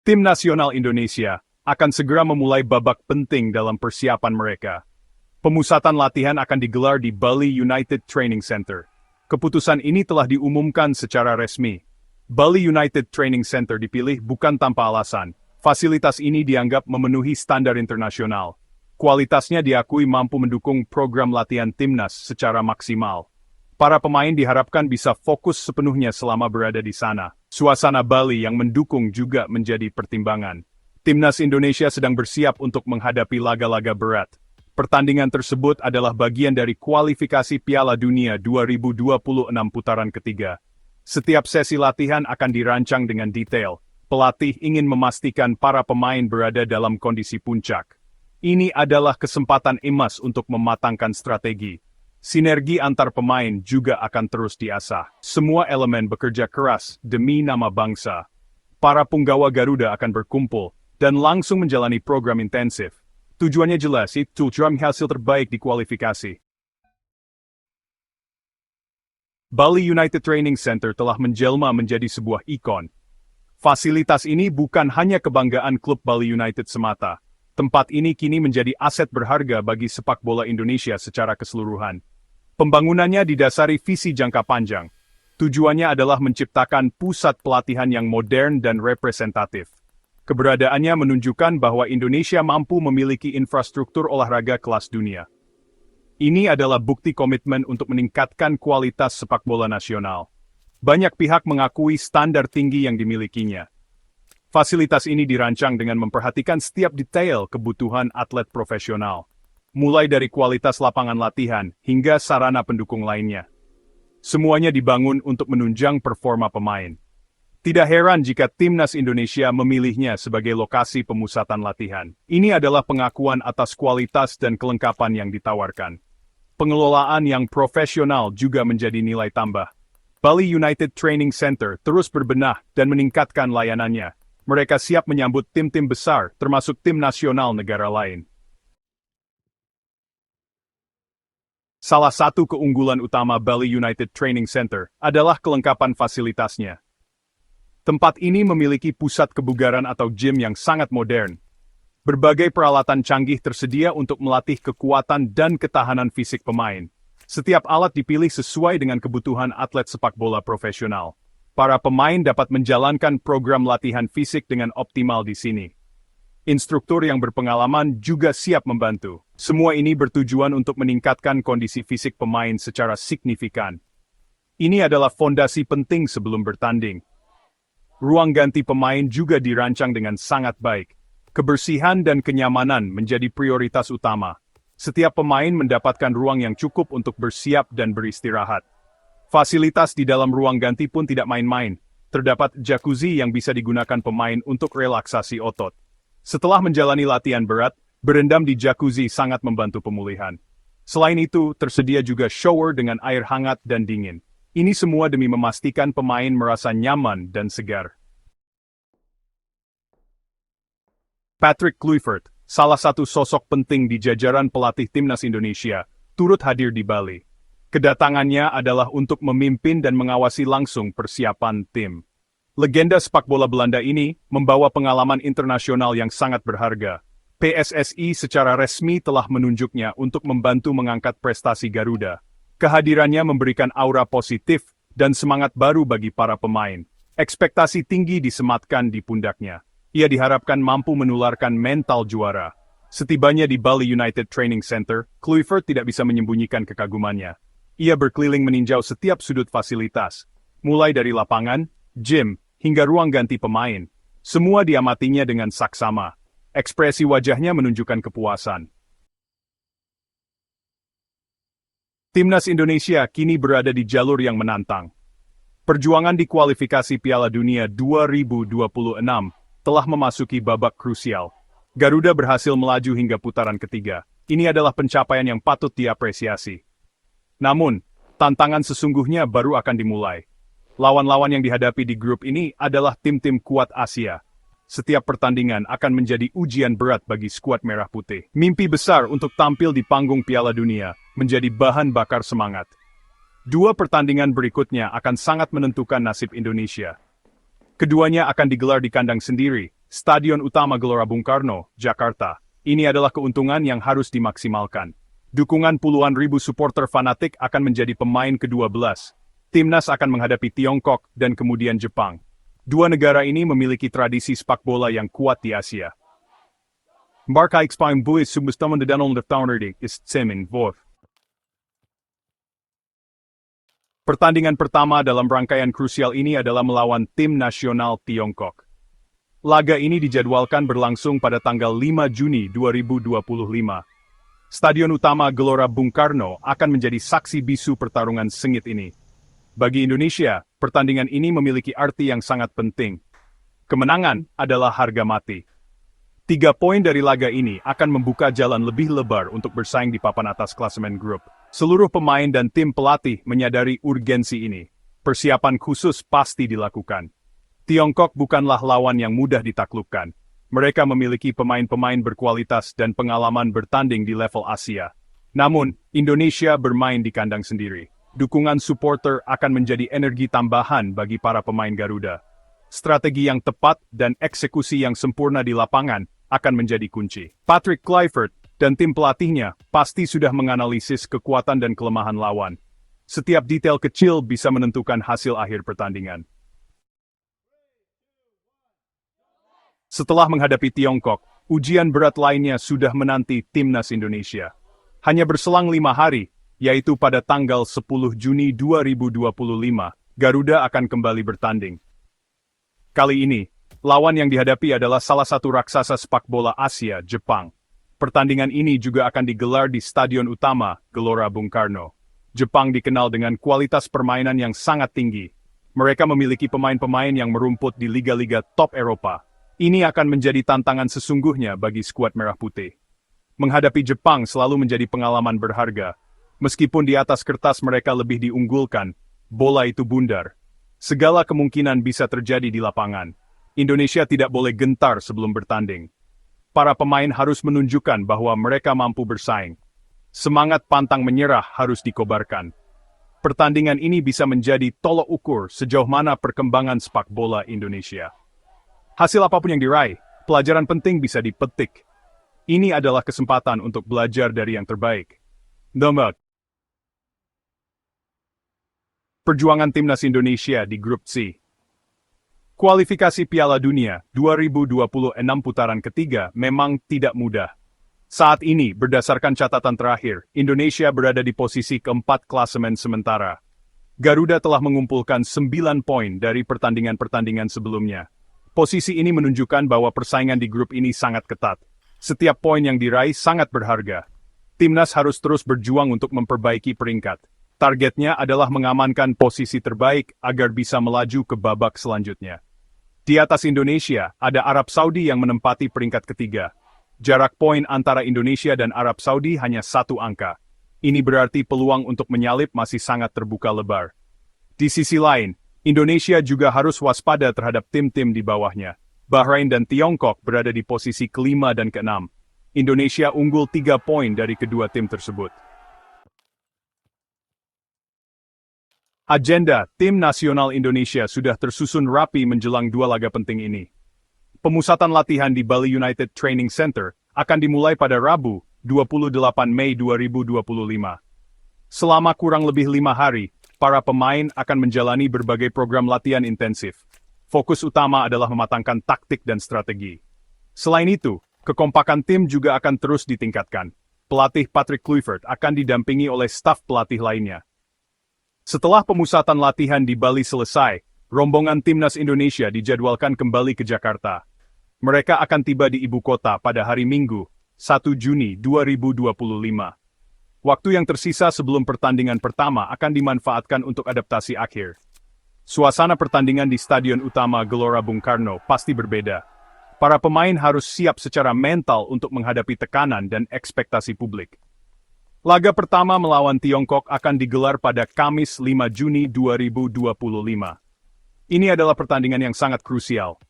Tim nasional Indonesia akan segera memulai babak penting dalam persiapan mereka. Pemusatan latihan akan digelar di Bali United Training Center. Keputusan ini telah diumumkan secara resmi. Bali United Training Center dipilih bukan tanpa alasan. Fasilitas ini dianggap memenuhi standar internasional. Kualitasnya diakui mampu mendukung program latihan timnas secara maksimal. Para pemain diharapkan bisa fokus sepenuhnya selama berada di sana. Suasana Bali yang mendukung juga menjadi pertimbangan. Timnas Indonesia sedang bersiap untuk menghadapi laga-laga berat. Pertandingan tersebut adalah bagian dari kualifikasi Piala Dunia 2026 putaran ketiga. Setiap sesi latihan akan dirancang dengan detail. Pelatih ingin memastikan para pemain berada dalam kondisi puncak. Ini adalah kesempatan emas untuk mematangkan strategi. Sinergi antar pemain juga akan terus diasah. Semua elemen bekerja keras demi nama bangsa. Para punggawa Garuda akan berkumpul dan langsung menjalani program intensif. Tujuannya jelas, itu hasil terbaik di kualifikasi. Bali United Training Center telah menjelma menjadi sebuah ikon. Fasilitas ini bukan hanya kebanggaan klub Bali United semata. Tempat ini kini menjadi aset berharga bagi sepak bola Indonesia secara keseluruhan. Pembangunannya didasari visi jangka panjang. Tujuannya adalah menciptakan pusat pelatihan yang modern dan representatif. Keberadaannya menunjukkan bahwa Indonesia mampu memiliki infrastruktur olahraga kelas dunia. Ini adalah bukti komitmen untuk meningkatkan kualitas sepak bola nasional. Banyak pihak mengakui standar tinggi yang dimilikinya. Fasilitas ini dirancang dengan memperhatikan setiap detail kebutuhan atlet profesional. Mulai dari kualitas lapangan latihan hingga sarana pendukung lainnya. Semuanya dibangun untuk menunjang performa pemain. Tidak heran jika Timnas Indonesia memilihnya sebagai lokasi pemusatan latihan. Ini adalah pengakuan atas kualitas dan kelengkapan yang ditawarkan. Pengelolaan yang profesional juga menjadi nilai tambah. Bali United Training Center terus berbenah dan meningkatkan layanannya. Mereka siap menyambut tim-tim besar, termasuk tim nasional negara lain. Salah satu keunggulan utama Bali United Training Center adalah kelengkapan fasilitasnya. Tempat ini memiliki pusat kebugaran atau gym yang sangat modern. Berbagai peralatan canggih tersedia untuk melatih kekuatan dan ketahanan fisik pemain. Setiap alat dipilih sesuai dengan kebutuhan atlet sepak bola profesional. Para pemain dapat menjalankan program latihan fisik dengan optimal di sini. Instruktur yang berpengalaman juga siap membantu. Semua ini bertujuan untuk meningkatkan kondisi fisik pemain secara signifikan. Ini adalah fondasi penting sebelum bertanding. Ruang ganti pemain juga dirancang dengan sangat baik. Kebersihan dan kenyamanan menjadi prioritas utama. Setiap pemain mendapatkan ruang yang cukup untuk bersiap dan beristirahat. Fasilitas di dalam ruang ganti pun tidak main-main. Terdapat jacuzzi yang bisa digunakan pemain untuk relaksasi otot. Setelah menjalani latihan berat, berendam di jacuzzi sangat membantu pemulihan. Selain itu, tersedia juga shower dengan air hangat dan dingin. Ini semua demi memastikan pemain merasa nyaman dan segar. Patrick Kluivert, salah satu sosok penting di jajaran pelatih Timnas Indonesia, turut hadir di Bali. Kedatangannya adalah untuk memimpin dan mengawasi langsung persiapan tim. Legenda sepak bola Belanda ini membawa pengalaman internasional yang sangat berharga. PSSI secara resmi telah menunjuknya untuk membantu mengangkat prestasi Garuda. Kehadirannya memberikan aura positif dan semangat baru bagi para pemain. Ekspektasi tinggi disematkan di pundaknya. Ia diharapkan mampu menularkan mental juara. Setibanya di Bali United Training Center, Kluivert tidak bisa menyembunyikan kekagumannya. Ia berkeliling meninjau setiap sudut fasilitas, mulai dari lapangan, gym, hingga ruang ganti pemain. Semua diamatinya dengan saksama. Ekspresi wajahnya menunjukkan kepuasan. Timnas Indonesia kini berada di jalur yang menantang. Perjuangan di kualifikasi Piala Dunia 2026 telah memasuki babak krusial. Garuda berhasil melaju hingga putaran ketiga. Ini adalah pencapaian yang patut diapresiasi. Namun, tantangan sesungguhnya baru akan dimulai. Lawan-lawan yang dihadapi di grup ini adalah tim-tim kuat Asia. Setiap pertandingan akan menjadi ujian berat bagi skuad merah putih. Mimpi besar untuk tampil di panggung Piala Dunia menjadi bahan bakar semangat. Dua pertandingan berikutnya akan sangat menentukan nasib Indonesia. Keduanya akan digelar di kandang sendiri, Stadion Utama Gelora Bung Karno, Jakarta. Ini adalah keuntungan yang harus dimaksimalkan. Dukungan puluhan ribu supporter fanatik akan menjadi pemain ke-12. Timnas akan menghadapi Tiongkok dan kemudian Jepang. Dua negara ini memiliki tradisi sepak bola yang kuat di Asia. Marka Xpime Buis Submustaman de Danol Neftaunerde ist Semin Voth. Pertandingan pertama dalam rangkaian krusial ini adalah melawan tim nasional Tiongkok. Laga ini dijadwalkan berlangsung pada tanggal 5 Juni 2025. Stadion Utama Gelora Bung Karno akan menjadi saksi bisu pertarungan sengit ini. Bagi Indonesia, pertandingan ini memiliki arti yang sangat penting. Kemenangan adalah harga mati. 3 poin dari laga ini akan membuka jalan lebih lebar untuk bersaing di papan atas klasemen grup. Seluruh pemain dan tim pelatih menyadari urgensi ini. Persiapan khusus pasti dilakukan. Tiongkok bukanlah lawan yang mudah ditaklukkan. Mereka memiliki pemain-pemain berkualitas dan pengalaman bertanding di level Asia. Namun, Indonesia bermain di kandang sendiri. Dukungan supporter akan menjadi energi tambahan bagi para pemain Garuda. Strategi yang tepat dan eksekusi yang sempurna di lapangan akan menjadi kunci. Patrick Kluivert dan tim pelatihnya pasti sudah menganalisis kekuatan dan kelemahan lawan. Setiap detail kecil bisa menentukan hasil akhir pertandingan. Setelah menghadapi Tiongkok, ujian berat lainnya sudah menanti Timnas Indonesia. Hanya berselang 5 hari, yaitu pada tanggal 10 Juni 2025, Garuda akan kembali bertanding. Kali ini, lawan yang dihadapi adalah salah satu raksasa sepak bola Asia, Jepang. Pertandingan ini juga akan digelar di Stadion Utama Gelora Bung Karno. Jepang dikenal dengan kualitas permainan yang sangat tinggi. Mereka memiliki pemain-pemain yang merumput di liga-liga top Eropa. Ini akan menjadi tantangan sesungguhnya bagi skuad Merah Putih. Menghadapi Jepang selalu menjadi pengalaman berharga. Meskipun di atas kertas mereka lebih diunggulkan, bola itu bundar. Segala kemungkinan bisa terjadi di lapangan. Indonesia tidak boleh gentar sebelum bertanding. Para pemain harus menunjukkan bahwa mereka mampu bersaing. Semangat pantang menyerah harus dikobarkan. Pertandingan ini bisa menjadi tolok ukur sejauh mana perkembangan sepak bola Indonesia. Hasil apapun yang diraih, pelajaran penting bisa dipetik. Ini adalah kesempatan untuk belajar dari yang terbaik. Nomor Perjuangan Timnas Indonesia di Grup C. Kualifikasi Piala Dunia 2026 putaran ketiga memang tidak mudah. Saat ini, berdasarkan catatan terakhir, Indonesia berada di posisi keempat klasemen sementara. Garuda telah mengumpulkan 9 poin dari pertandingan-pertandingan sebelumnya. Posisi ini menunjukkan bahwa persaingan di grup ini sangat ketat. Setiap poin yang diraih sangat berharga. Timnas harus terus berjuang untuk memperbaiki peringkat. Targetnya adalah mengamankan posisi terbaik agar bisa melaju ke babak selanjutnya. Di atas Indonesia, ada Arab Saudi yang menempati peringkat ketiga. Jarak poin antara Indonesia dan Arab Saudi hanya 1 angka. Ini berarti peluang untuk menyalip masih sangat terbuka lebar. Di sisi lain, Indonesia juga harus waspada terhadap tim-tim di bawahnya. Bahrain dan Tiongkok berada di posisi kelima dan keenam. Indonesia unggul 3 poin dari kedua tim tersebut. Agenda Tim Nasional Indonesia sudah tersusun rapi menjelang 2 laga penting ini. Pemusatan latihan di Bali United Training Center akan dimulai pada Rabu, 28 Mei 2025. Selama kurang lebih 5 hari, para pemain akan menjalani berbagai program latihan intensif. Fokus utama adalah mematangkan taktik dan strategi. Selain itu, kekompakan tim juga akan terus ditingkatkan. Pelatih Patrick Kluivert akan didampingi oleh staf pelatih lainnya. Setelah pemusatan latihan di Bali selesai, rombongan Timnas Indonesia dijadwalkan kembali ke Jakarta. Mereka akan tiba di ibu kota pada hari Minggu, 1 Juni 2025. Waktu yang tersisa sebelum pertandingan pertama akan dimanfaatkan untuk adaptasi akhir. Suasana pertandingan di Stadion Utama Gelora Bung Karno pasti berbeda. Para pemain harus siap secara mental untuk menghadapi tekanan dan ekspektasi publik. Laga pertama melawan Tiongkok akan digelar pada Kamis 5 Juni 2025. Ini adalah pertandingan yang sangat krusial.